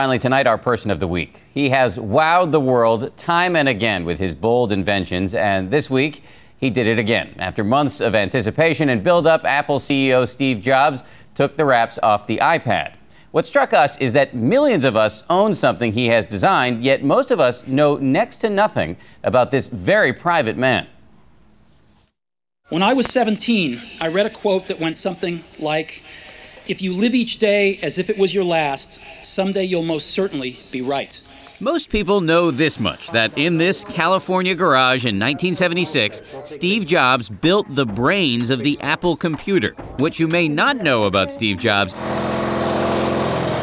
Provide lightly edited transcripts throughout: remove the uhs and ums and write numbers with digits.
Finally tonight, our person of the week. He has wowed the world time and again with his bold inventions, and this week he did it again. After months of anticipation and build-up, Apple CEO Steve Jobs took the wraps off the iPad. What struck us is that millions of us own something he has designed, yet most of us know next to nothing about this very private man. When I was 17, I read a quote that went something like, "If you live each day as if it was your last, someday you'll most certainly be right." Most people know this much, that in this California garage in 1976, Steve Jobs built the brains of the Apple computer. What you may not know about Steve Jobs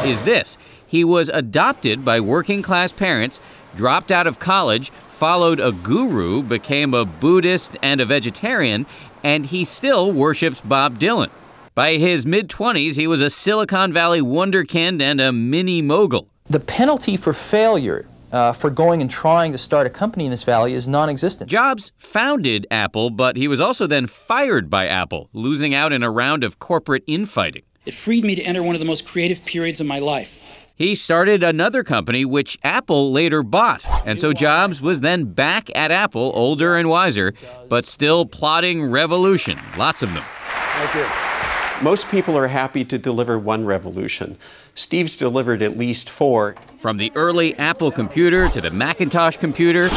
is this. He was adopted by working-class parents, dropped out of college, followed a guru, became a Buddhist and a vegetarian, and he still worships Bob Dylan. By his mid-20s, he was a Silicon Valley wunderkind and a mini mogul. The penalty for failure for going and trying to start a company in this valley is non-existent. Jobs founded Apple, but he was also then fired by Apple, losing out in a round of corporate infighting. It freed me to enter one of the most creative periods of my life. He started another company, which Apple later bought. And so Jobs was then back at Apple, older and wiser, but still plotting revolution. Lots of them. Thank you. Most people are happy to deliver one revolution. Steve's delivered at least 4. From the early Apple computer to the Macintosh computer.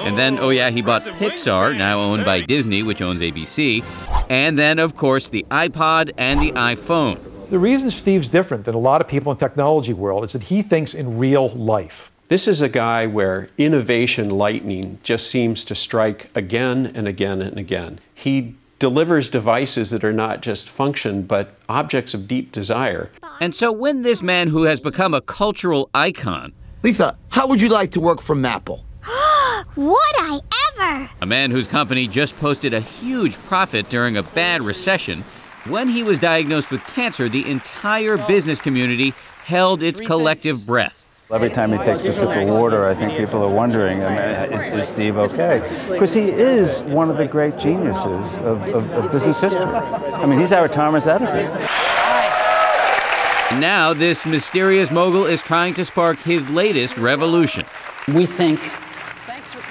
And then, oh yeah, he bought Pixar, now owned by Disney, which owns ABC. And then, of course, the iPod and the iPhone. The reason Steve's different than a lot of people in the technology world is that he thinks in real life. This is a guy where innovation lightning just seems to strike again and again and again. He delivers devices that are not just function, but objects of deep desire. And so when this man who has become a cultural icon... Lisa, how would you like to work from Apple? Would I ever? A man whose company just posted a huge profit during a bad recession. When he was diagnosed with cancer, the entire business community held its collective breath. Every time he takes a sip of water, I think people are wondering, is Steve okay? Because he is one of the great geniuses of business history. I mean, he's our Thomas Edison. Now, this mysterious mogul is trying to spark his latest revolution. We think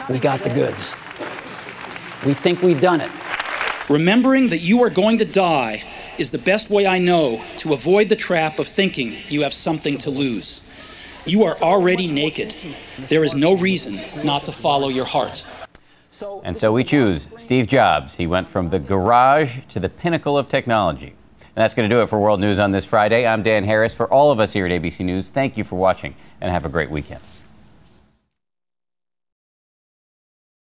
we got the goods. We think we've done it. Remembering that you are going to die is the best way I know to avoid the trap of thinking you have something to lose. You are already naked. There is no reason not to follow your heart. And so we choose Steve Jobs. He went from the garage to the pinnacle of technology. And that's going to do it for World News on this Friday. I'm Dan Harris. For all of us here at ABC News, thank you for watching and have a great weekend.